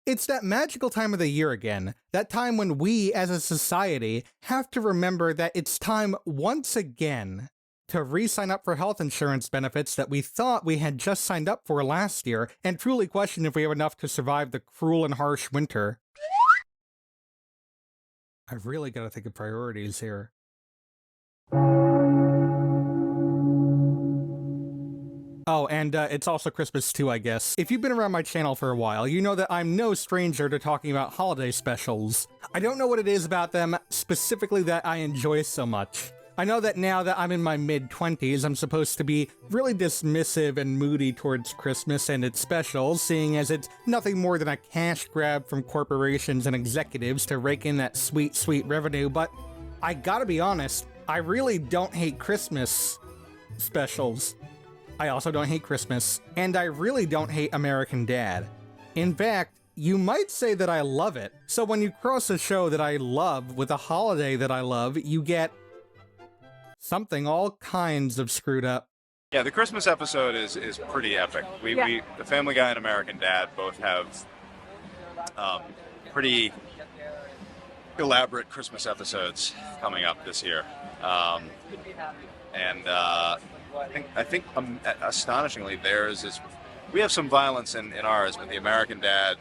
It's that magical time of the year again, that time when we as a society have to remember that it's time once again to re-sign up for health insurance benefits that we thought we had just signed up for last year and truly question if we have enough to survive the cruel and harsh winter. I've really got to think of priorities here. Oh, and it's also Christmas too, I guess. If you've been around my channel for a while, you know that I'm no stranger to talking about holiday specials. I don't know what it is about them specifically that I enjoy so much. I know that now that I'm in my mid-20s, I'm supposed to be really dismissive and moody towards Christmas and its specials, seeing as it's nothing more than a cash grab from corporations and executives to rake in that sweet, sweet revenue, but I gotta be honest, I really don't hate Christmas specials. I also don't hate Christmas, and I really don't hate American Dad. In fact, you might say that I love it. So when you cross a show that I love with a holiday that I love, you get something all kinds of screwed up. Yeah, the Christmas episode is pretty epic. The Family Guy and American Dad both have pretty elaborate Christmas episodes coming up this year. I think astonishingly theirs is, we have some violence in ours, but the American Dad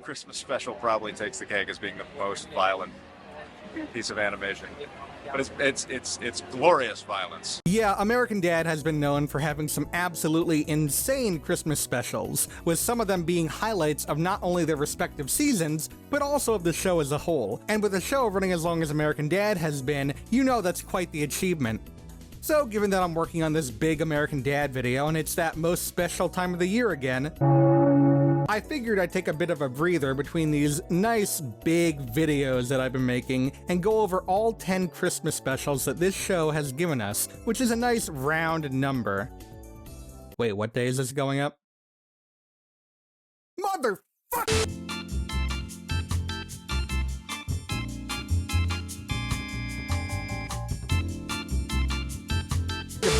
Christmas special probably takes the cake as being the most violent piece of animation. But it's glorious violence. Yeah, American Dad has been known for having some absolutely insane Christmas specials, with some of them being highlights of not only their respective seasons, but also of the show as a whole. And with a show running as long as American Dad has been, you know that's quite the achievement. So given that I'm working on this big American Dad video and it's that most special time of the year again, I figured I'd take a bit of a breather between these nice big videos that I've been making and go over all 10 Christmas specials that this show has given us, which is a nice round number. Wait, what day is this going up? Motherfucker!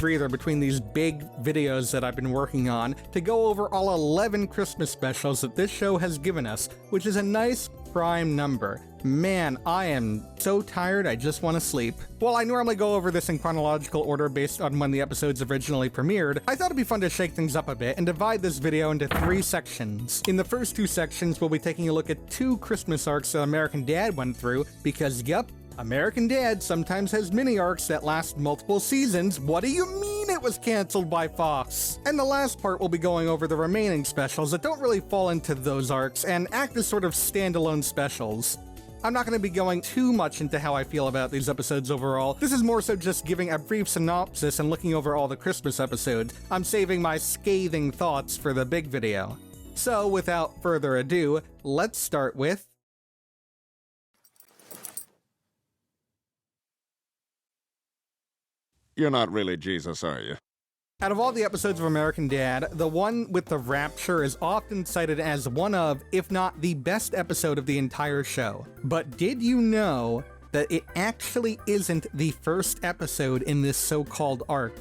Breather between these big videos that I've been working on to go over all 11 Christmas specials that this show has given us, which is a nice prime number. Man, I am so tired I just want to sleep. While I normally go over this in chronological order based on when the episodes originally premiered, I thought it'd be fun to shake things up a bit and divide this video into 3 sections. In the first 2 sections, we'll be taking a look at 2 Christmas arcs that American Dad went through, because yup, American Dad sometimes has mini-arcs that last multiple seasons. What do you mean it was canceled by Fox? And the last part will be going over the remaining specials that don't really fall into those arcs and act as sort of standalone specials. I'm not going to be going too much into how I feel about these episodes overall. This is more so just giving a brief synopsis and looking over all the Christmas episodes. I'm saving my scathing thoughts for the big video. So without further ado, let's start with You're not really Jesus, are you? Out of all the episodes of American Dad, the one with the Rapture is often cited as one of, if not the best episode of the entire show. But did you know that it actually isn't the first episode in this so-called arc?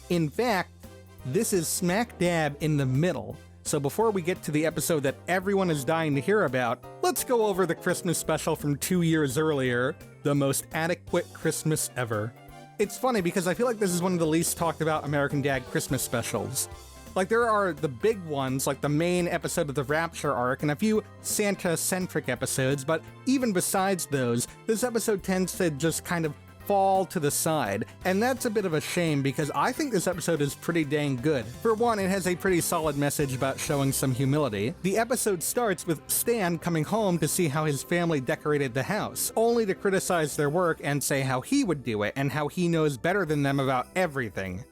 In fact, this is smack dab in the middle. So before we get to the episode that everyone is dying to hear about, let's go over the Christmas special from 2 years earlier, the most adequate Christmas ever. It's funny because I feel like this is one of the least talked about American Dad Christmas specials. Like, there are the big ones, like the main episode of the Rapture Arc and a few Santa-centric episodes, but even besides those, this episode tends to just kind of fall to the side, and that's a bit of a shame because I think this episode is pretty dang good. For one, it has a pretty solid message about showing some humility. The episode starts with Stan coming home to see how his family decorated the house, only to criticize their work and say how he would do it and how he knows better than them about everything.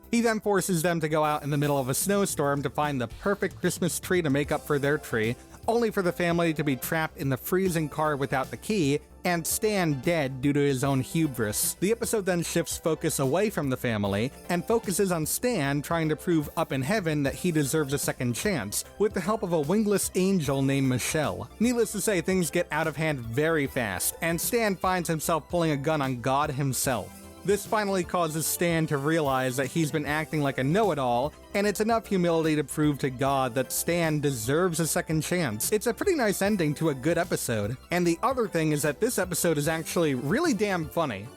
He then forces them to go out in the middle of a snowstorm to find the perfect Christmas tree to make up for their tree, only for the family to be trapped in the freezing car without the key, and Stan dead due to his own hubris. The episode then shifts focus away from the family, and focuses on Stan trying to prove up in heaven that he deserves a second chance, with the help of a wingless angel named Michelle. Needless to say, things get out of hand very fast, and Stan finds himself pulling a gun on God himself. This finally causes Stan to realize that he's been acting like a know-it-all, and it's enough humility to prove to God that Stan deserves a second chance. It's a pretty nice ending to a good episode. And the other thing is that this episode is actually really damn funny.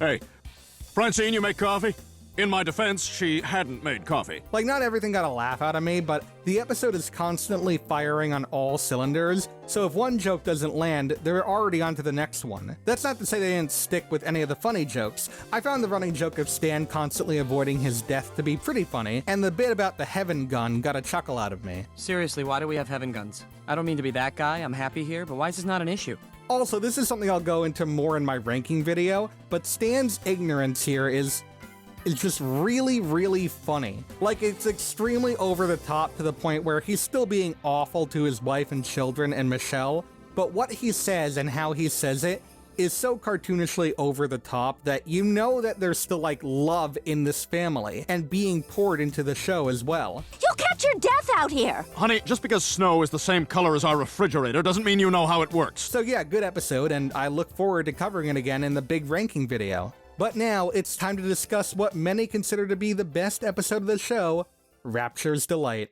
Hey, Francine, you make coffee? In my defense, she hadn't made coffee. Like, not everything got a laugh out of me, but the episode is constantly firing on all cylinders, so if one joke doesn't land, they're already on to the next one. That's not to say they didn't stick with any of the funny jokes. I found the running joke of Stan constantly avoiding his death to be pretty funny, and the bit about the heaven gun got a chuckle out of me. Seriously, why do we have heaven guns? I don't mean to be that guy, I'm happy here, but why is this not an issue? Also, this is something I'll go into more in my ranking video, but Stan's ignorance here is just really, really funny. Like, it's extremely over the top to the point where he's still being awful to his wife and children and Michelle, but what he says and how he says it is so cartoonishly over the top that you know that there's still, like, love in this family and being poured into the show as well. You'll catch your death out here! Honey, just because snow is the same color as our refrigerator doesn't mean you know how it works. So yeah, good episode, and I look forward to covering it again in the big ranking video. But now, it's time to discuss what many consider to be the best episode of the show, Rapture's Delight.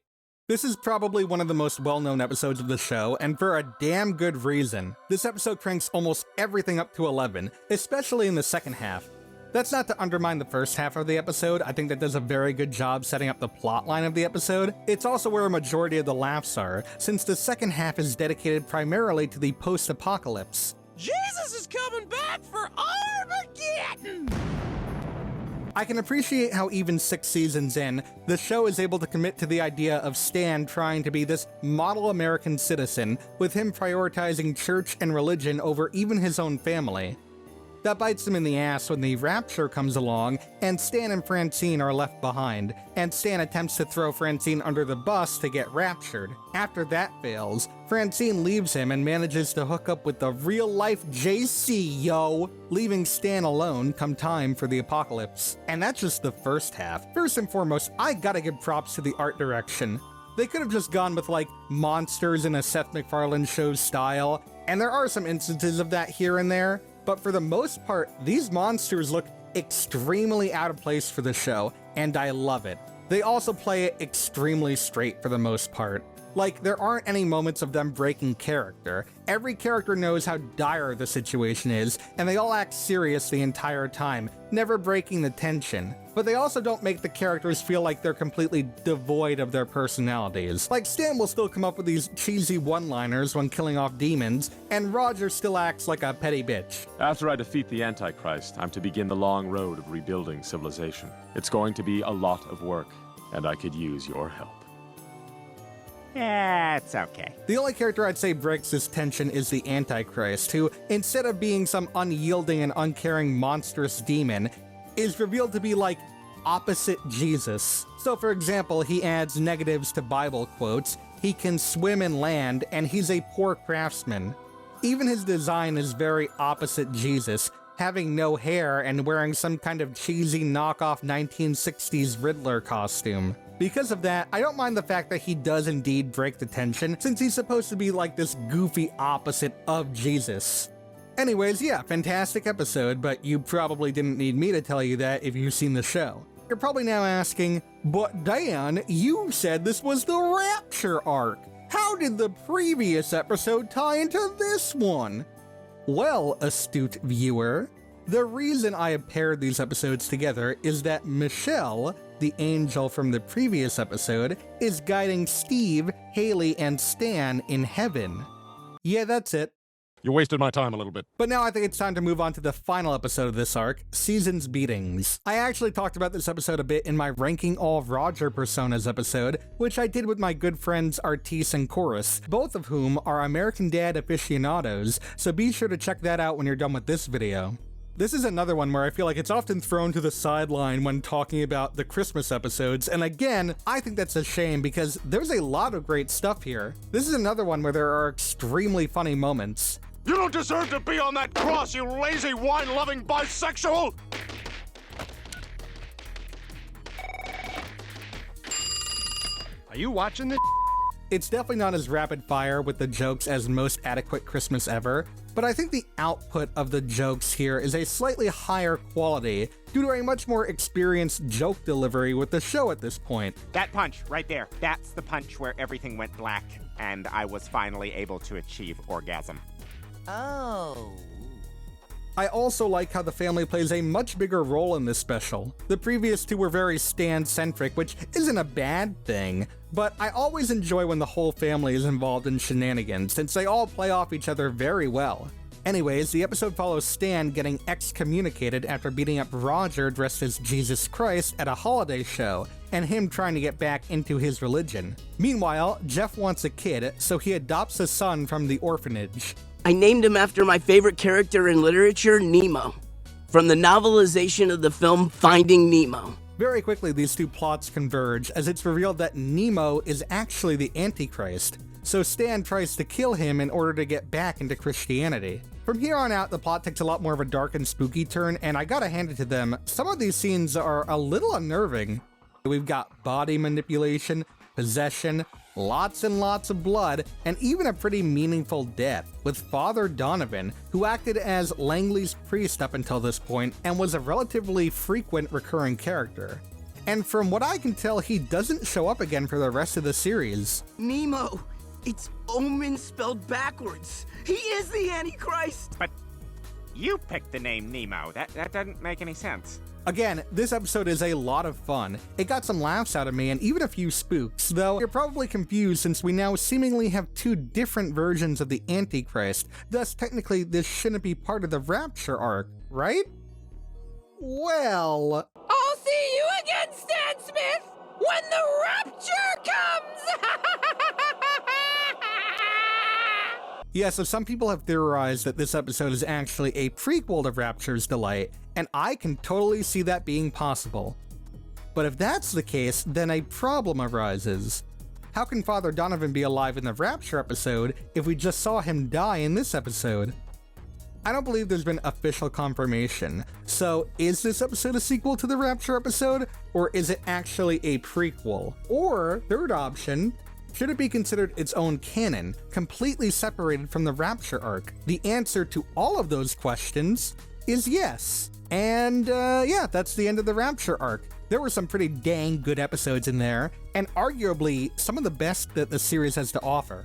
This is probably one of the most well-known episodes of the show, and for a damn good reason. This episode cranks almost everything up to 11, especially in the second half. That's not to undermine the first half of the episode. I think that does a very good job setting up the plotline of the episode. It's also where a majority of the laughs are, since the second half is dedicated primarily to the post-apocalypse. Jesus is coming back for Armageddon! I can appreciate how even 6 seasons in, the show is able to commit to the idea of Stan trying to be this model American citizen, with him prioritizing church and religion over even his own family. That bites him in the ass when the Rapture comes along, and Stan and Francine are left behind, and Stan attempts to throw Francine under the bus to get raptured. After that fails, Francine leaves him and manages to hook up with the real-life JC, yo! Leaving Stan alone come time for the apocalypse. And that's just the first half. First and foremost, I gotta give props to the art direction. They could have just gone with, like, monsters in a Seth MacFarlane show style, and there are some instances of that here and there, but for the most part, these monsters look extremely out of place for the show, and I love it. They also play it extremely straight for the most part. Like, there aren't any moments of them breaking character. Every character knows how dire the situation is, and they all act serious the entire time, never breaking the tension. But they also don't make the characters feel like they're completely devoid of their personalities. Like, Stan will still come up with these cheesy one-liners when killing off demons, and Roger still acts like a petty bitch. After I defeat the Antichrist, I'm to begin the long road of rebuilding civilization. It's going to be a lot of work, and I could use your help. Yeah, it's okay. The only character I'd say breaks this tension is the Antichrist, who, instead of being some unyielding and uncaring monstrous demon, is revealed to be like opposite Jesus. So for example, he adds negatives to Bible quotes, he can swim and land, and he's a poor craftsman. Even his design is very opposite Jesus, having no hair and wearing some kind of cheesy knockoff 1960s Riddler costume. Because of that, I don't mind the fact that he does indeed break the tension, since he's supposed to be like this goofy opposite of Jesus. Anyways, yeah, fantastic episode, but you probably didn't need me to tell you that if you've seen the show. You're probably now asking, but Dan, you said this was the Rapture Arc. How did the previous episode tie into this one? Well, astute viewer, the reason I have paired these episodes together is that Michelle, the angel from the previous episode, is guiding Steve, Haley, and Stan in heaven. Yeah, that's it. You wasted my time a little bit. But now I think it's time to move on to the final episode of this arc, Season's Beatings. I actually talked about this episode a bit in my Ranking All Roger Personas episode, which I did with my good friends Artis and Chorus, both of whom are American Dad aficionados, so be sure to check that out when you're done with this video. This is another one where I feel like it's often thrown to the sideline when talking about the Christmas episodes, and again, I think that's a shame because there's a lot of great stuff here. This is another one where there are extremely funny moments. You don't deserve to be on that cross, you lazy, wine-loving bisexual! Are you watching this? It's definitely not as rapid fire with the jokes as Most Adequate Christmas Ever, but I think the output of the jokes here is a slightly higher quality due to a much more experienced joke delivery with the show at this point. That punch right there, that's the punch where everything went black and I was finally able to achieve orgasm. Oh. I also like how the family plays a much bigger role in this special. The previous two were very Stan-centric, which isn't a bad thing, but I always enjoy when the whole family is involved in shenanigans, since they all play off each other very well. Anyways, the episode follows Stan getting excommunicated after beating up Roger dressed as Jesus Christ at a holiday show, and him trying to get back into his religion. Meanwhile, Jeff wants a kid, so he adopts a son from the orphanage. I named him after my favorite character in literature, Nemo, from the novelization of the film Finding Nemo. Very quickly, these two plots converge as it's revealed that Nemo is actually the Antichrist, so Stan tries to kill him in order to get back into Christianity. From here on out, the plot takes a lot more of a dark and spooky turn, and I gotta hand it to them, some of these scenes are a little unnerving. We've got body manipulation, possession, lots and lots of blood, and even a pretty meaningful death, with Father Donovan, who acted as Langley's priest up until this point and was a relatively frequent recurring character. And from what I can tell, he doesn't show up again for the rest of the series. Nemo! It's Omen spelled backwards! He is the Antichrist! But you picked the name Nemo. That doesn't make any sense. Again, this episode is a lot of fun. It got some laughs out of me and even a few spooks, though you're probably confused since we now seemingly have two different versions of the Antichrist, thus technically this shouldn't be part of the Rapture Arc, right? Well... I'll see you again, Stan Smith, when the Rapture comes! Yeah, so some people have theorized that this episode is actually a prequel to Rapture's Delight, and I can totally see that being possible. But if that's the case, then a problem arises. How can Father Donovan be alive in the Rapture episode if we just saw him die in this episode? I don't believe there's been official confirmation, so is this episode a sequel to the Rapture episode, or is it actually a prequel? Or, third option, should it be considered its own canon, completely separated from the Rapture Arc? The answer to all of those questions is yes. And yeah, that's the end of the Rapture Arc. There were some pretty dang good episodes in there, and arguably some of the best that the series has to offer.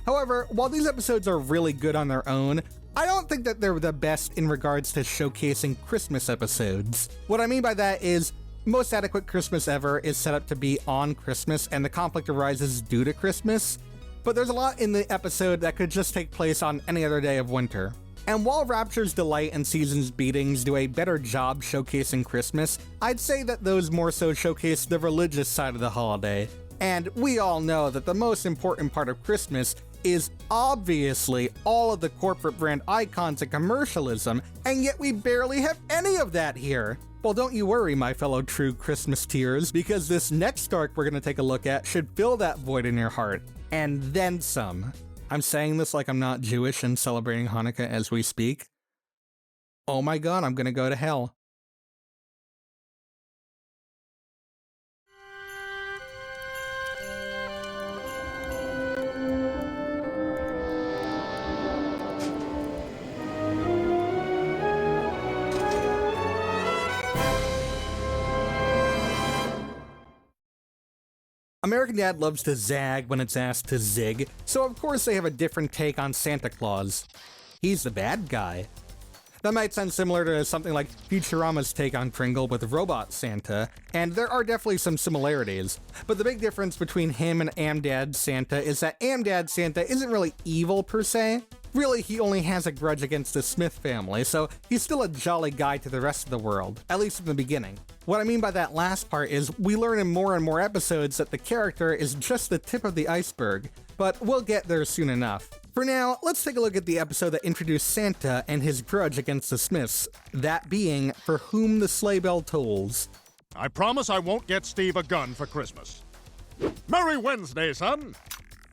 However, while these episodes are really good on their own, I don't think that they're the best in regards to showcasing Christmas episodes. What I mean by that is, Most Adequate Christmas Ever is set up to be on Christmas, and the conflict arises due to Christmas, but there's a lot in the episode that could just take place on any other day of winter. And while Rapture's Delight and Season's Beatings do a better job showcasing Christmas, I'd say that those more so showcase the religious side of the holiday. And we all know that the most important part of Christmas is obviously all of the corporate brand icons and commercialism, and yet we barely have any of that here. Well, don't you worry, my fellow true Christmas-teers, because this next arc we're going to take a look at should fill that void in your heart, and then some. I'm saying this like I'm not Jewish and celebrating Hanukkah as we speak. Oh my god, I'm going to go to hell. American Dad loves to zag when it's asked to zig, so of course they have a different take on Santa Claus. He's the bad guy. That might sound similar to something like Futurama's take on Kringle with Robot Santa, and there are definitely some similarities. But the big difference between him and Amdad Santa is that Amdad Santa isn't really evil per se. Really, he only has a grudge against the Smith family, so he's still a jolly guy to the rest of the world, at least in the beginning. What I mean by that last part is we learn in more and more episodes that the character is just the tip of the iceberg, but we'll get there soon enough. For now, let's take a look at the episode that introduced Santa and his grudge against the Smiths, that being For Whom the Sleigh Bell Tolls. I promise I won't get Steve a gun for Christmas. Merry Wednesday, son!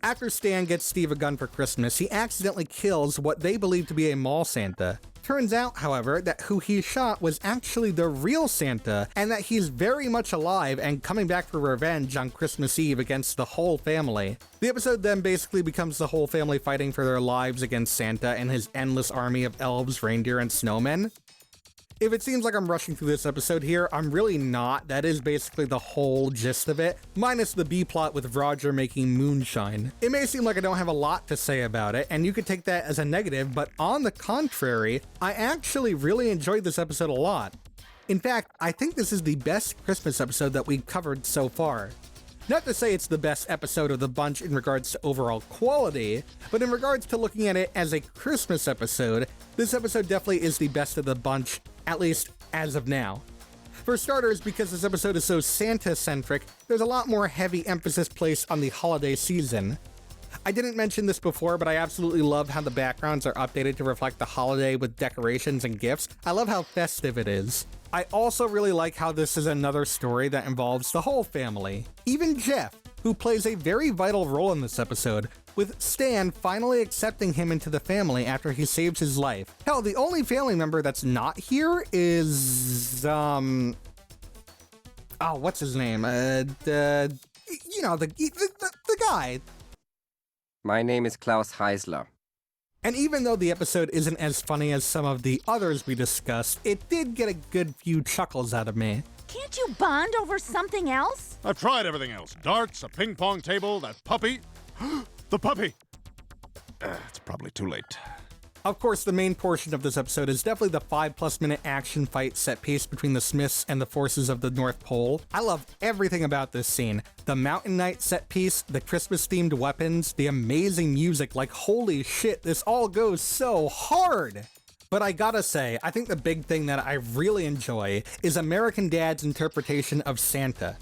After Stan gets Steve a gun for Christmas, he accidentally kills what they believe to be a mall Santa. turns out, however, that who he shot was actually the real Santa, and that he's very much alive and coming back for revenge on Christmas Eve against the whole family. The episode then basically becomes the whole family fighting for their lives against Santa and his endless army of elves, reindeer, and snowmen. If it seems like I'm rushing through this episode here, I'm really not. That is basically the whole gist of it, minus the B-plot with Roger making moonshine. It may seem like I don't have a lot to say about it, and you could take that as a negative, but on the contrary, I actually really enjoyed this episode a lot. In fact, I think this is the best Christmas episode that we've covered so far. Not to say it's the best episode of the bunch in regards to overall quality, but in regards to looking at it as a Christmas episode, this episode definitely is the best of the bunch, at least as of now. For starters, because this episode is so Santa-centric, there's a lot more heavy emphasis placed on the holiday season. I didn't mention this before, but I absolutely love how the backgrounds are updated to reflect the holiday with decorations and gifts. I love how festive it is. I also really like how this is another story that involves the whole family. Even Jeff, who plays a very vital role in this episode, with Stan finally accepting him into the family after he saves his life. Hell, the only family member that's not here is, what's his name? The guy. My name is Klaus Heisler. And even though the episode isn't as funny as some of the others we discussed, it did get a good few chuckles out of me. Can't you bond over something else? I've tried everything else. Darts, a ping pong table, that puppy. The puppy! It's probably too late. Of course, the main portion of this episode is definitely the 5+ minute action fight set piece between the Smiths and the forces of the North Pole. I love everything about this scene. The Mountain Knight set piece, the Christmas-themed weapons, the amazing music, like holy shit, this all goes so hard! But I gotta say, I think the big thing that I really enjoy is American Dad's interpretation of Santa.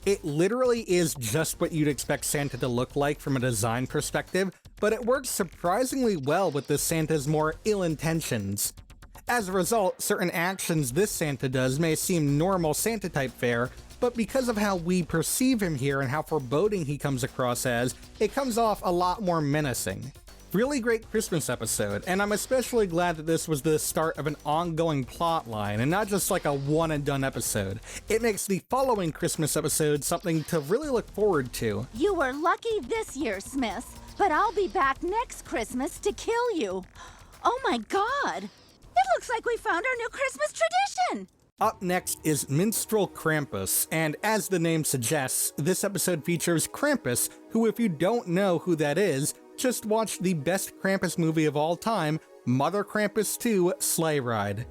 It literally is just what you'd expect Santa to look like from a design perspective, but it works surprisingly well with the Santa's more ill intentions. As a result, certain actions this Santa does may seem normal Santa-type fare, but because of how we perceive him here and how foreboding he comes across as, it comes off a lot more menacing. Really great Christmas episode, and I'm especially glad that this was the start of an ongoing plot line and not just like a one-and-done episode. It makes the following Christmas episode something to really look forward to. You were lucky this year, Smith, but I'll be back next Christmas to kill you. Oh my god! It looks like we found our new Christmas tradition! Up next is Minstrel Krampus, and as the name suggests, this episode features Krampus, who if you don't know who that is, just watch the best Krampus movie of all time, Mother Krampus 2: Sleigh Ride.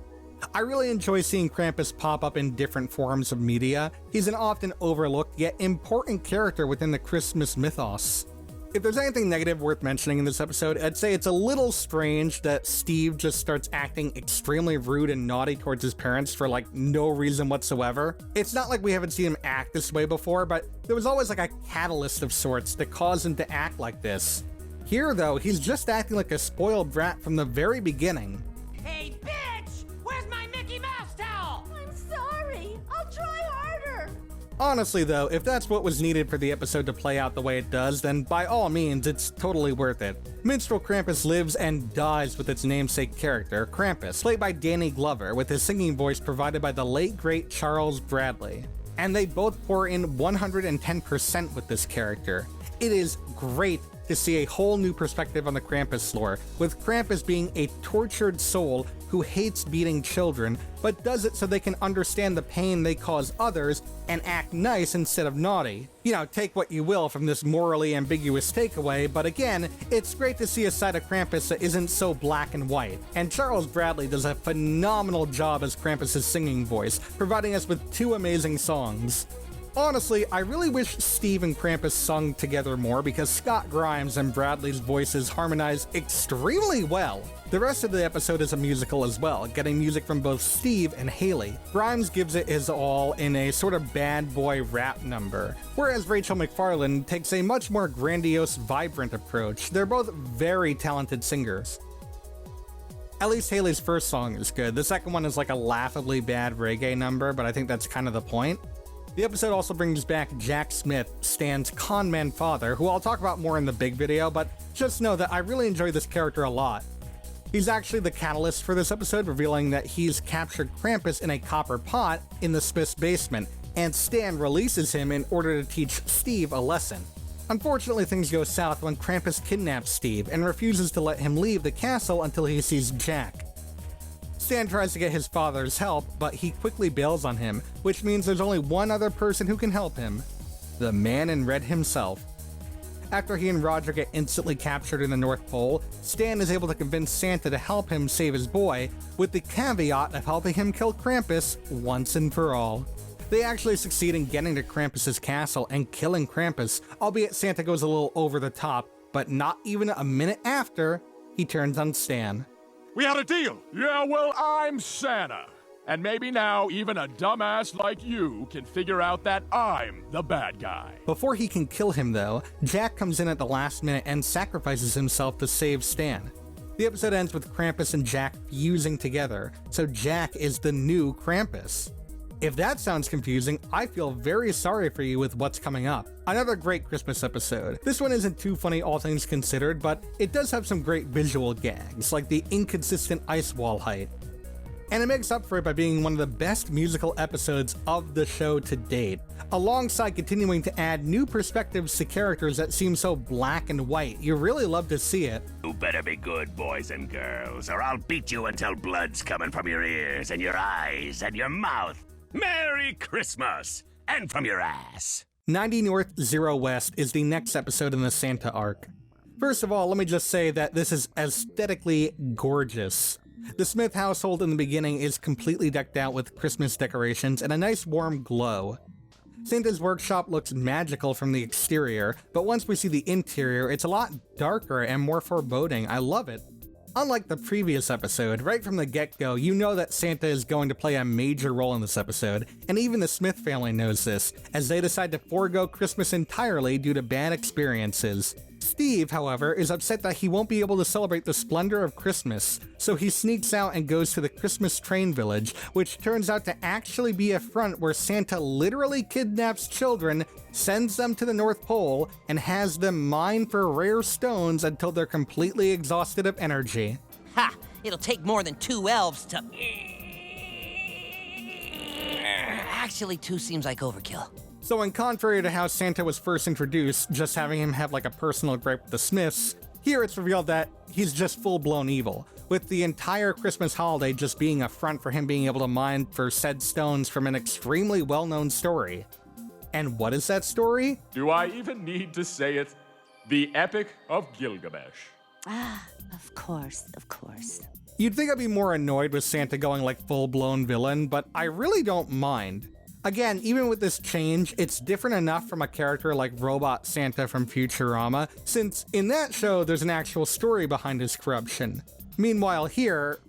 I really enjoy seeing Krampus pop up in different forms of media. He's an often overlooked yet important character within the Christmas mythos. If there's anything negative worth mentioning in this episode, I'd say it's a little strange that Steve just starts acting extremely rude and naughty towards his parents for like no reason whatsoever. It's not like we haven't seen him act this way before, but there was always like a catalyst of sorts that caused him to act like this. Here, though, he's just acting like a spoiled brat from the very beginning. Hey, bitch! Where's my Mickey Mouse towel? I'm sorry. I'll try harder. Honestly, though, if that's what was needed for the episode to play out the way it does, then by all means, it's totally worth it. Minstrel Krampus lives and dies with its namesake character, Krampus, played by Danny Glover, with his singing voice provided by the late, great Charles Bradley. And they both pour in 110% with this character. It is great to see a whole new perspective on the Krampus lore, with Krampus being a tortured soul who hates beating children, but does it so they can understand the pain they cause others and act nice instead of naughty. You know, take what you will from this morally ambiguous takeaway, but again, it's great to see a side of Krampus that isn't so black and white. And Charles Bradley does a phenomenal job as Krampus' singing voice, providing us with 2 amazing songs. Honestly, I really wish Steve and Krampus sung together more because Scott Grimes and Bradley's voices harmonize extremely well. The rest of the episode is a musical as well, getting music from both Steve and Haley. Grimes gives it his all in a sort of bad boy rap number, whereas Rachel McFarlane takes a much more grandiose, vibrant approach. They're both very talented singers. At least Haley's first song is good. The second one is like a laughably bad reggae number, but I think that's kind of the point. The episode also brings back Jack Smith, Stan's conman father, who I'll talk about more in the big video, but just know that I really enjoy this character a lot. He's actually the catalyst for this episode, revealing that he's captured Krampus in a copper pot in the Smith's basement, and Stan releases him in order to teach Steve a lesson. Unfortunately, things go south when Krampus kidnaps Steve and refuses to let him leave the castle until he sees Jack. Stan tries to get his father's help, but he quickly bails on him, which means there's only one other person who can help him: the Man in Red himself. After he and Roger get instantly captured in the North Pole, Stan is able to convince Santa to help him save his boy, with the caveat of helping him kill Krampus once and for all. They actually succeed in getting to Krampus's castle and killing Krampus, albeit Santa goes a little over the top, but not even a minute after, he turns on Stan. We had a deal! Yeah, well, I'm Santa. And maybe now even a dumbass like you can figure out that I'm the bad guy. Before he can kill him, though, Jack comes in at the last minute and sacrifices himself to save Stan. The episode ends with Krampus and Jack fusing together, so Jack is the new Krampus. If that sounds confusing, I feel very sorry for you with what's coming up. Another great Christmas episode. This one isn't too funny all things considered, but it does have some great visual gags, like the inconsistent ice wall height. And it makes up for it by being one of the best musical episodes of the show to date, alongside continuing to add new perspectives to characters that seem so black and white. You really love to see it. You better be good, boys and girls, or I'll beat you until blood's coming from your ears and your eyes and your mouth. Merry Christmas! And from your ass. 90 North, 0 West is the next episode in the Santa arc. First of all, let me just say that this is aesthetically gorgeous. The Smith household in the beginning is completely decked out with Christmas decorations and a nice warm glow. Santa's workshop looks magical from the exterior, but once we see the interior, it's a lot darker and more foreboding. I love it. Unlike the previous episode, right from the get-go, you know that Santa is going to play a major role in this episode, and even the Smith family knows this, as they decide to forego Christmas entirely due to bad experiences. Steve, however, is upset that he won't be able to celebrate the splendor of Christmas, so he sneaks out and goes to the Christmas train village, which turns out to actually be a front where Santa literally kidnaps children, sends them to the North Pole, and has them mine for rare stones until they're completely exhausted of energy. Ha! It'll take more than 2 elves to... Actually, 2 seems like overkill. So in contrary to how Santa was first introduced, just having him have like a personal gripe with the Smiths, here it's revealed that he's just full-blown evil, with the entire Christmas holiday just being a front for him being able to mine for said stones from an extremely well-known story. And what is that story? Do I even need to say it? The Epic of Gilgamesh. Ah, of course, of course. You'd think I'd be more annoyed with Santa going like full-blown villain, but I really don't mind. Again, even with this change, it's different enough from a character like Robot Santa from Futurama, since in that show there's an actual story behind his corruption. Meanwhile here,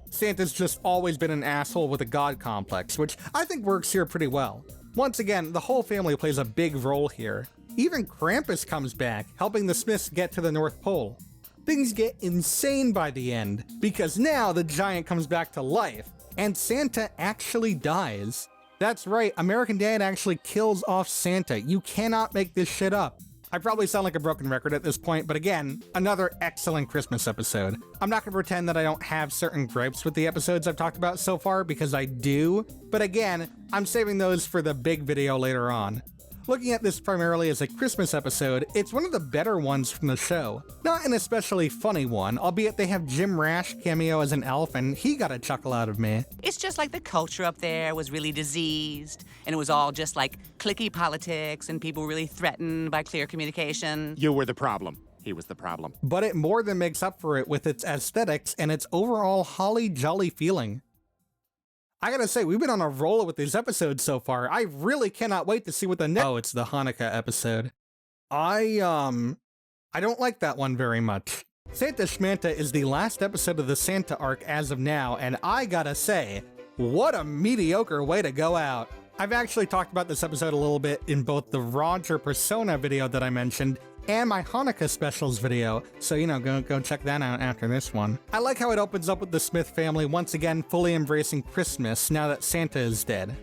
Santa's just always been an asshole with a god complex, which I think works here pretty well. Once again, the whole family plays a big role here. Even Krampus comes back, helping the Smiths get to the North Pole. Things get insane by the end, because now the giant comes back to life, and Santa actually dies. That's right, American Dad actually kills off Santa. You cannot make this shit up. I probably sound like a broken record at this point, but again, another excellent Christmas episode. I'm not gonna pretend that I don't have certain gripes with the episodes I've talked about so far, because I do, but again, I'm saving those for the big video later on. Looking at this primarily as a Christmas episode, it's one of the better ones from the show. Not an especially funny one, albeit they have Jim Rash cameo as an elf, and he got a chuckle out of me. It's just like the culture up there was really diseased, and it was all just like cliquey politics, and people really threatened by clear communication. You were the problem. He was the problem. But it more than makes up for it with its aesthetics and its overall holly jolly feeling. I gotta say, we've been on a roll with these episodes so far. I really cannot wait to see what the next— Oh, it's the Hanukkah episode. I don't like that one very much. Santa Schmanta is the last episode of the Santa arc as of now, and I gotta say, what a mediocre way to go out. I've actually talked about this episode a little bit in both the Roger Persona video that I mentioned and my Hanukkah specials video, so go check that out after this one. I like how it opens up with the Smith family once again fully embracing Christmas now that Santa is dead.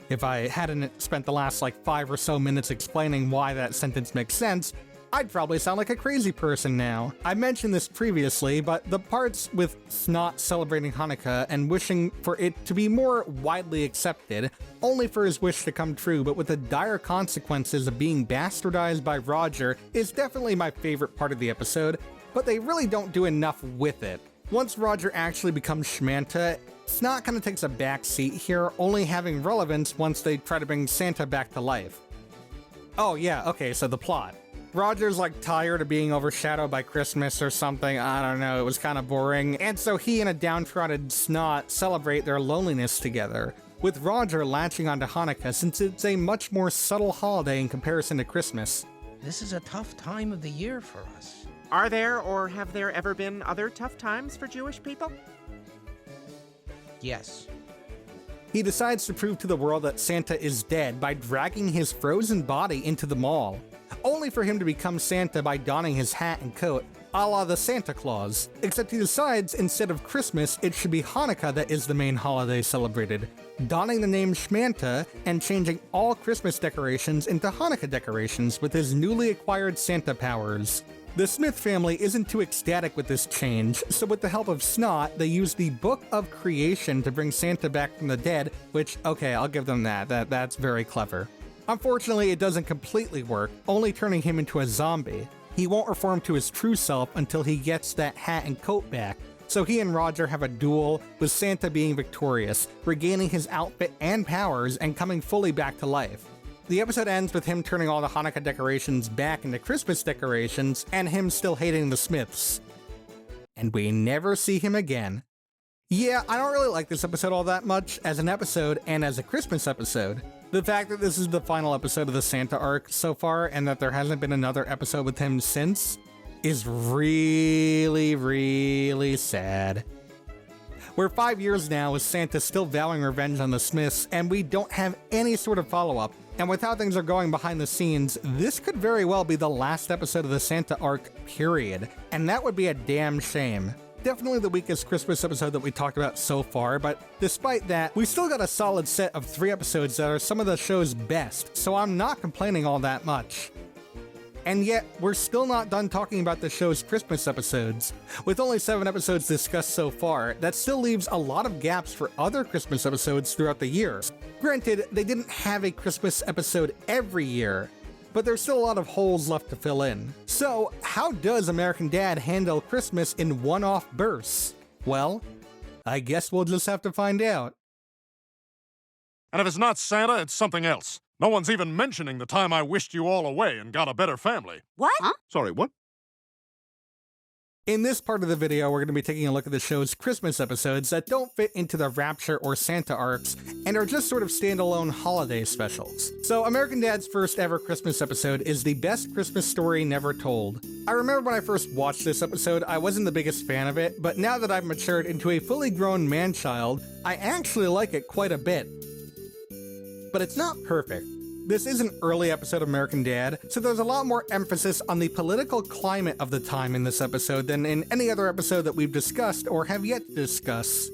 If I hadn't spent the last 5 or so minutes explaining why that sentence makes sense, I'd probably sound like a crazy person now. I mentioned this previously, but the parts with Snot celebrating Hanukkah and wishing for it to be more widely accepted, only for his wish to come true, but with the dire consequences of being bastardized by Roger, is definitely my favorite part of the episode, but they really don't do enough with it. Once Roger actually becomes Shmanta, Snot kind of takes a back seat here, only having relevance once they try to bring Santa back to life. Oh yeah, okay, so the plot. Roger's like tired of being overshadowed by Christmas or something, I don't know, it was kind of boring, and so he and a downtrodden Snot celebrate their loneliness together, with Roger latching onto Hanukkah since it's a much more subtle holiday in comparison to Christmas. This is a tough time of the year for us. Are there or have there ever been other tough times for Jewish people? Yes. He decides to prove to the world that Santa is dead by dragging his frozen body into the mall, only for him to become Santa by donning his hat and coat, a la the Santa Claus. Except he decides instead of Christmas, it should be Hanukkah that is the main holiday celebrated, donning the name Shmanta and changing all Christmas decorations into Hanukkah decorations with his newly acquired Santa powers. The Smith family isn't too ecstatic with this change, so with the help of Snot, they use the Book of Creation to bring Santa back from the dead, which, okay, I'll give them that's very clever. Unfortunately, it doesn't completely work, only turning him into a zombie. He won't reform to his true self until he gets that hat and coat back, so he and Roger have a duel, with Santa being victorious, regaining his outfit and powers, and coming fully back to life. The episode ends with him turning all the Hanukkah decorations back into Christmas decorations, and him still hating the Smiths. And we never see him again. Yeah, I don't really like this episode all that much, as an episode and as a Christmas episode. The fact that this is the final episode of the Santa arc so far, and that there hasn't been another episode with him since, is really, really sad. We're 5 years now with Santa still vowing revenge on the Smiths, and we don't have any sort of follow-up. And with how things are going behind the scenes, this could very well be the last episode of the Santa arc, period. And that would be a damn shame. Definitely the weakest Christmas episode that we talked about so far, but despite that, we still got a solid set of 3 episodes that are some of the show's best, so I'm not complaining all that much. And yet, we're still not done talking about the show's Christmas episodes. With only 7 episodes discussed so far, that still leaves a lot of gaps for other Christmas episodes throughout the year. Granted, they didn't have a Christmas episode every year, but there's still a lot of holes left to fill in. So, how does American Dad handle Christmas in one-off bursts? Well, I guess we'll just have to find out. And if it's not Santa, it's something else. No one's even mentioning the time I wished you all away and got a better family. What? Huh? Sorry, what? In this part of the video, we're going to be taking a look at the show's Christmas episodes that don't fit into the Rapture or Santa arcs, and are just sort of standalone holiday specials. So American Dad's first ever Christmas episode is the best Christmas story never told. I remember when I first watched this episode, I wasn't the biggest fan of it, but now that I've matured into a fully grown man-child, I actually like it quite a bit. But it's not perfect. This is an early episode of American Dad, so there's a lot more emphasis on the political climate of the time in this episode than in any other episode that we've discussed or have yet to discuss.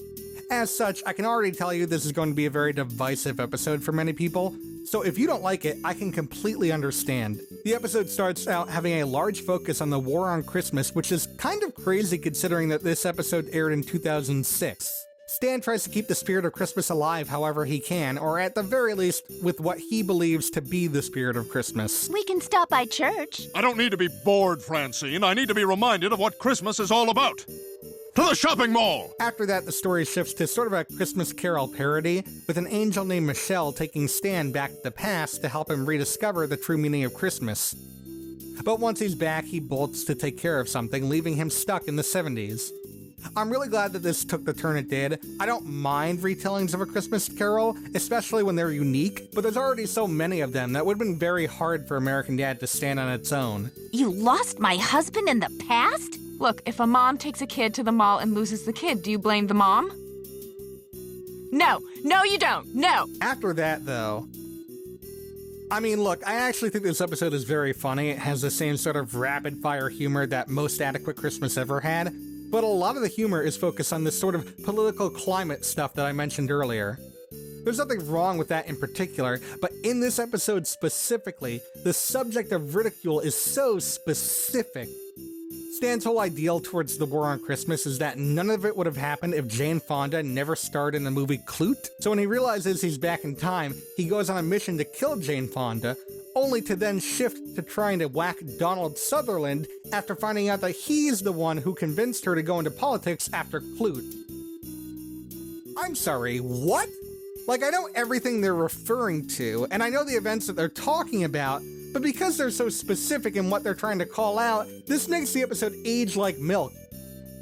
As such, I can already tell you this is going to be a very divisive episode for many people, so if you don't like it, I can completely understand. The episode starts out having a large focus on the war on Christmas, which is kind of crazy considering that this episode aired in 2006. Stan tries to keep the spirit of Christmas alive however he can, or at the very least, with what he believes to be the spirit of Christmas. We can stop by church. I don't need to be bored, Francine. I need to be reminded of what Christmas is all about. To the shopping mall! After that, the story shifts to sort of a Christmas Carol parody, with an angel named Michelle taking Stan back to the past to help him rediscover the true meaning of Christmas. But once he's back, he bolts to take care of something, leaving him stuck in the 70s. I'm really glad that this took the turn it did. I don't mind retellings of A Christmas Carol, especially when they're unique, but there's already so many of them that would have been very hard for American Dad to stand on its own. You lost my husband in the past? Look, if a mom takes a kid to the mall and loses the kid, do you blame the mom? No, you don't, no! After that, though, I mean, look, I actually think this episode is very funny. It has the same sort of rapid-fire humor that Most Adequate Christmas Ever had, but a lot of the humor is focused on this sort of political climate stuff that I mentioned earlier. There's nothing wrong with that in particular, but in this episode specifically, the subject of ridicule is so specific. Stan's whole ideal towards the War on Christmas is that none of it would have happened if Jane Fonda never starred in the movie Clute. So when he realizes he's back in time, he goes on a mission to kill Jane Fonda, only to then shift to trying to whack Donald Sutherland after finding out that he's the one who convinced her to go into politics after Clute. I'm sorry, what? Like, I know everything they're referring to, and I know the events that they're talking about, but because they're so specific in what they're trying to call out, this makes the episode age like milk.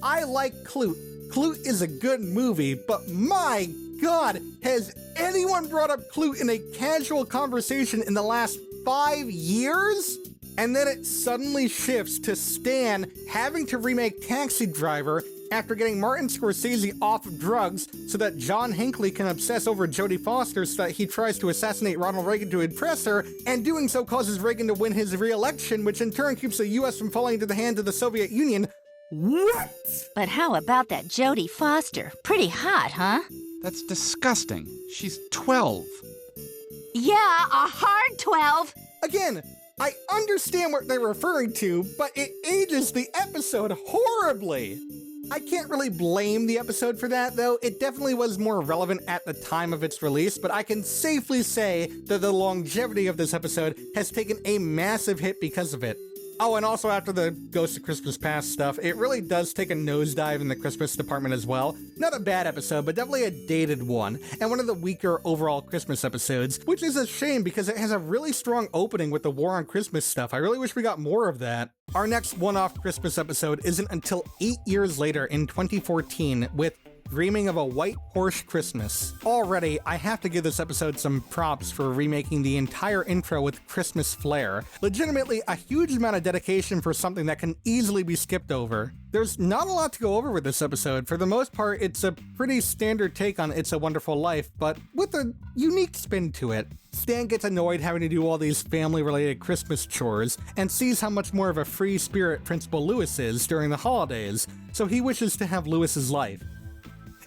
I like Clute. Clute is a good movie, but my God, has anyone brought up Clute in a casual conversation in the last 5 years? And then it suddenly shifts to Stan having to remake Taxi Driver after getting Martin Scorsese off of drugs so that John Hinckley can obsess over Jodie Foster so that he tries to assassinate Ronald Reagan to impress her, and doing so causes Reagan to win his re-election, which in turn keeps the US from falling into the hands of the Soviet Union. What? But how about that Jodie Foster? Pretty hot, huh? That's disgusting. She's 12. Yeah, a hard 12. Again, I understand what they're referring to, but it ages the episode horribly. I can't really blame the episode for that, though. It definitely was more relevant at the time of its release, but I can safely say that the longevity of this episode has taken a massive hit because of it. Oh, and also after the Ghost of Christmas Past stuff, it really does take a nosedive in the Christmas department as well. Not a bad episode, but definitely a dated one, and one of the weaker overall Christmas episodes, which is a shame because it has a really strong opening with the War on Christmas stuff. I really wish we got more of that. Our next one-off Christmas episode isn't until 8 years later in 2014 with Dreaming of a White Horse Christmas. Already, I have to give this episode some props for remaking the entire intro with Christmas flair. Legitimately, a huge amount of dedication for something that can easily be skipped over. There's not a lot to go over with this episode. For the most part, it's a pretty standard take on It's a Wonderful Life, but with a unique spin to it. Stan gets annoyed having to do all these family-related Christmas chores, and sees how much more of a free spirit Principal Lewis is during the holidays, so he wishes to have Lewis's life.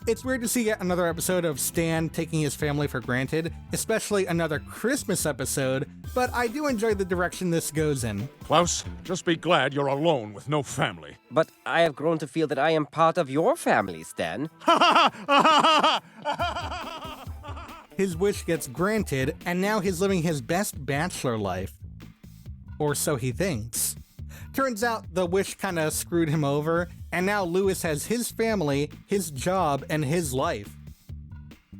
It's weird to see yet another episode of Stan taking his family for granted, especially another Christmas episode, but I do enjoy the direction this goes in. Klaus, just be glad you're alone with no family. But I have grown to feel that I am part of your family, Stan. His wish gets granted, and now he's living his best bachelor life. Or so he thinks. Turns out the wish kinda screwed him over, and now Lewis has his family, his job, and his life.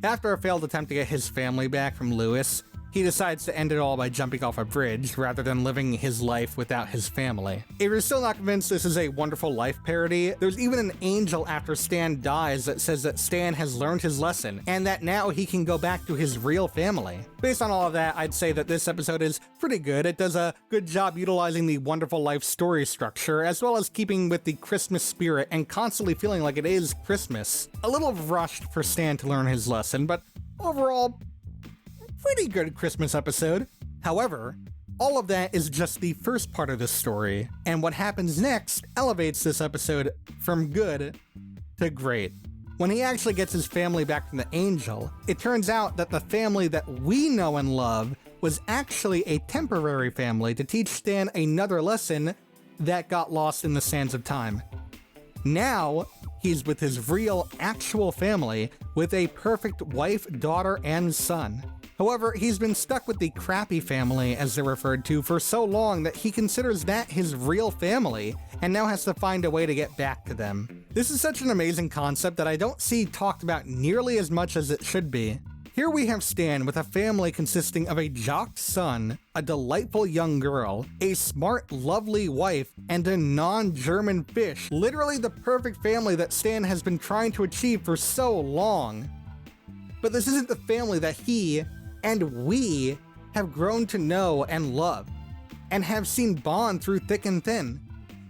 After a failed attempt to get his family back from Lewis, he decides to end it all by jumping off a bridge rather than living his life without his family. If you're still not convinced this is a Wonderful Life parody, there's even an angel after Stan dies that says that Stan has learned his lesson and that now he can go back to his real family. Based on all of that, I'd say that this episode is pretty good. It does a good job utilizing the Wonderful Life story structure, as well as keeping with the Christmas spirit and constantly feeling like it is Christmas. A little rushed for Stan to learn his lesson, but overall, pretty good Christmas episode. However, all of that is just the first part of this story, and what happens next elevates this episode from good to great. When he actually gets his family back from the angel, it turns out that the family that we know and love was actually a temporary family to teach Stan another lesson that got lost in the sands of time. Now, he's with his real, actual family with a perfect wife, daughter, and son. However, he's been stuck with the crappy family, as they're referred to, for so long that he considers that his real family, and now has to find a way to get back to them. This is such an amazing concept that I don't see talked about nearly as much as it should be. Here we have Stan with a family consisting of a jock son, a delightful young girl, a smart, lovely wife, and a non-German fish. Literally the perfect family that Stan has been trying to achieve for so long. But this isn't the family that he and we have grown to know and love, and have seen bond through thick and thin.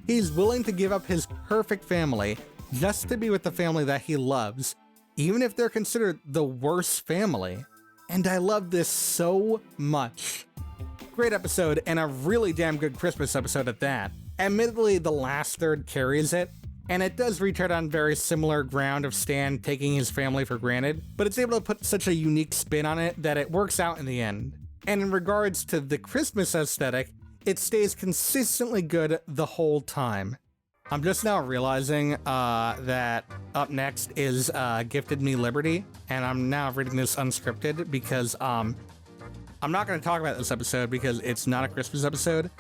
He's willing to give up his perfect family just to be with the family that he loves, even if they're considered the worst family. And I love this so much. Great episode, and a really damn good Christmas episode at that. Admittedly, the last third carries it, and it does retread on very similar ground of Stan taking his family for granted, but it's able to put such a unique spin on it that it works out in the end. And in regards to the Christmas aesthetic, it stays consistently good the whole time. I'm just now realizing that up next is Gifted Me Liberty, and I'm now reading this unscripted because I'm not going to talk about this episode because it's not a Christmas episode.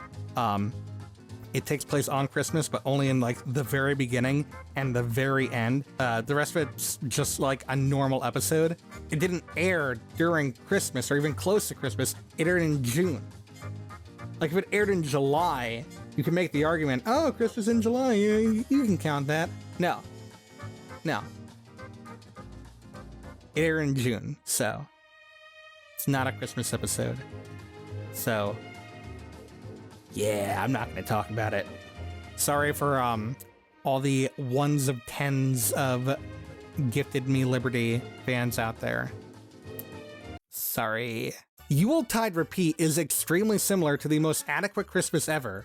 It takes place on Christmas, but only in like the very beginning and the very end. The rest of it's just like a normal episode. It didn't air during Christmas or even close to Christmas. It aired in June. Like if it aired in July, you can make the argument, oh, Christmas in July, you can count that. No. It aired in June, so it's not a Christmas episode. So yeah, I'm not going to talk about it. Sorry for all the ones of tens of Gifted Me Liberty fans out there. Sorry. Yuletide Repeat is extremely similar to the most adequate Christmas ever.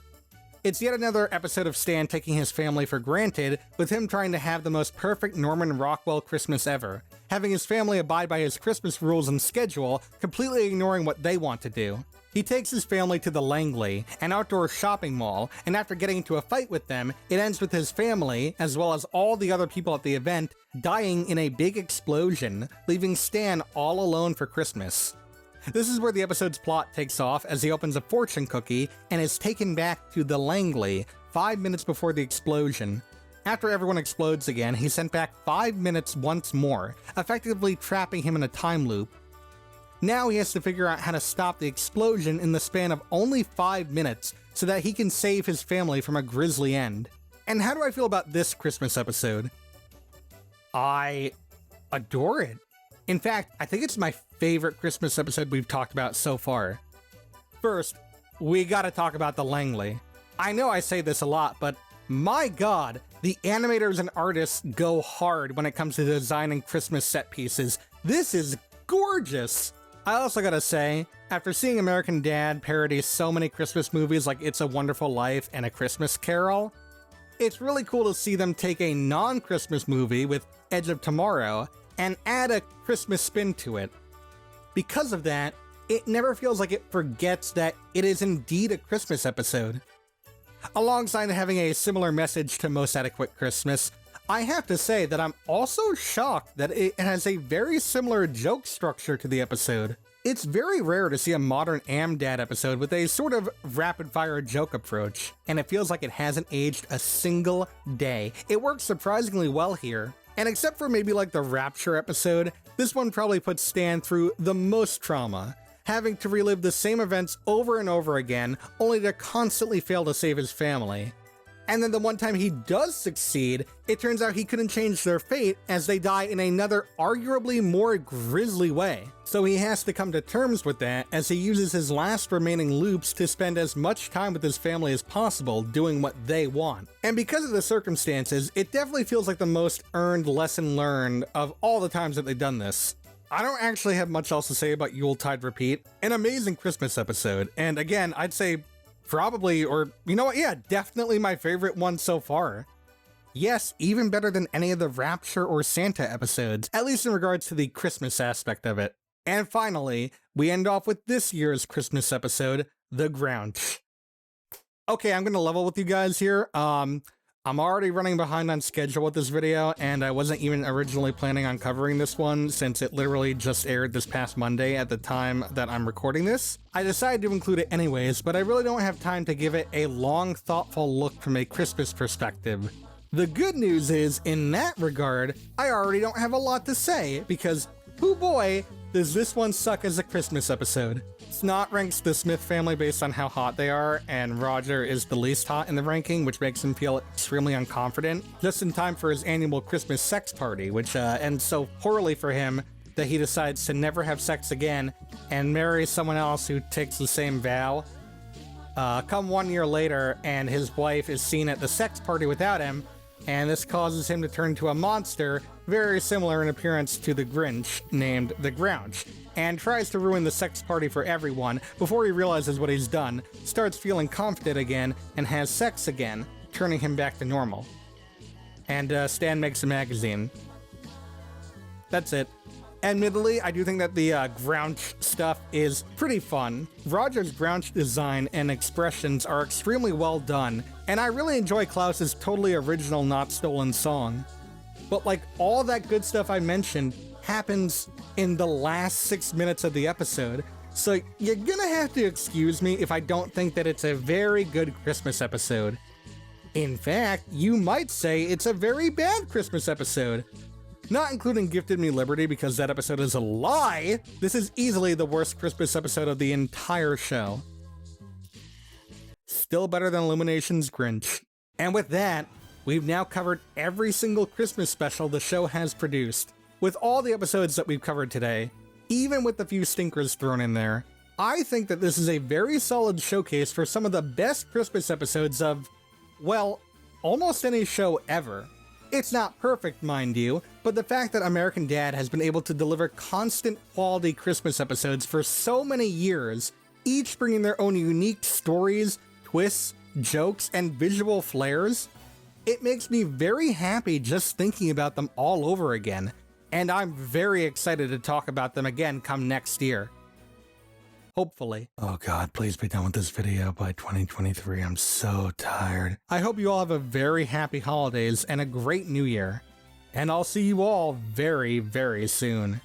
It's yet another episode of Stan taking his family for granted, with him trying to have the most perfect Norman Rockwell Christmas ever, having his family abide by his Christmas rules and schedule, completely ignoring what they want to do. He takes his family to the Langley, an outdoor shopping mall, and after getting into a fight with them, it ends with his family, as well as all the other people at the event, dying in a big explosion, leaving Stan all alone for Christmas. This is where the episode's plot takes off as he opens a fortune cookie and is taken back to the Langley 5 minutes before the explosion. After everyone explodes again, he's sent back 5 minutes once more, effectively trapping him in a time loop. Now he has to figure out how to stop the explosion in the span of only 5 minutes so that he can save his family from a grisly end. And how do I feel about this Christmas episode? I adore it. In fact, I think it's my favorite Christmas episode we've talked about so far. First, we gotta talk about the Langley. I know I say this a lot, but my god, the animators and artists go hard when it comes to designing Christmas set pieces. This is gorgeous! I also gotta say, after seeing American Dad parody so many Christmas movies like It's a Wonderful Life and A Christmas Carol, it's really cool to see them take a non-Christmas movie with Edge of Tomorrow and add a Christmas spin to it. Because of that, it never feels like it forgets that it is indeed a Christmas episode. Alongside having a similar message to Most Adequate Christmas, I have to say that I'm also shocked that it has a very similar joke structure to the episode. It's very rare to see a modern Am-Dad episode with a sort of rapid-fire joke approach, and it feels like it hasn't aged a single day. It works surprisingly well here. And except for maybe like the Rapture episode, this one probably puts Stan through the most trauma, having to relive the same events over and over again, only to constantly fail to save his family. And then the one time he does succeed, it turns out he couldn't change their fate as they die in another arguably more grisly way. So he has to come to terms with that as he uses his last remaining loops to spend as much time with his family as possible doing what they want. And because of the circumstances, it definitely feels like the most earned lesson learned of all the times that they've done this. I don't actually have much else to say about Yuletide Repeat. An amazing Christmas episode, and again, I'd say probably, or you know what, yeah, definitely my favorite one so far. Yes, even better than any of the Rapture or Santa episodes, at least in regards to the Christmas aspect of it. And finally, we end off with this year's Christmas episode, The Grouch. Okay, I'm gonna level with you guys here. I'm already running behind on schedule with this video, and I wasn't even originally planning on covering this one since it literally just aired this past Monday at the time that I'm recording this. I decided to include it anyways, but I really don't have time to give it a long, thoughtful look from a Christmas perspective. The good news is, in that regard, I already don't have a lot to say, because, hoo boy, does this one suck as a Christmas episode. Snot ranks the Smith family based on how hot they are, and Roger is the least hot in the ranking, which makes him feel extremely unconfident, just in time for his annual Christmas sex party, which ends so poorly for him that he decides to never have sex again and marry someone else who takes the same vow. Come 1 year later, and his wife is seen at the sex party without him, and this causes him to turn into a monster very similar in appearance to the Grinch, named the Grouch, and tries to ruin the sex party for everyone before he realizes what he's done, starts feeling confident again, and has sex again, turning him back to normal. And Stan makes a magazine. That's it. Admittedly, I do think that the Grouch stuff is pretty fun. Roger's Grouch design and expressions are extremely well done, and I really enjoy Klaus's totally original Not Stolen song. But like all that good stuff I mentioned happens in the last 6 minutes of the episode, so you're gonna have to excuse me if I don't think that it's a very good Christmas episode. In fact, you might say it's a very bad Christmas episode. Not including Gifted Me Liberty because that episode is a lie, this is easily the worst Christmas episode of the entire show. Still better than Illumination's Grinch. And with that, we've now covered every single Christmas special the show has produced. With all the episodes that we've covered today, even with the few stinkers thrown in there, I think that this is a very solid showcase for some of the best Christmas episodes of, well, almost any show ever. It's not perfect, mind you, but the fact that American Dad has been able to deliver constant quality Christmas episodes for so many years, each bringing their own unique stories, twists, jokes, and visual flares, it makes me very happy just thinking about them all over again, and I'm very excited to talk about them again come next year. Hopefully. Oh god, please be done with this video by 2023. I'm so tired. I hope you all have a very happy holidays and a great new year. And I'll see you all very, very soon.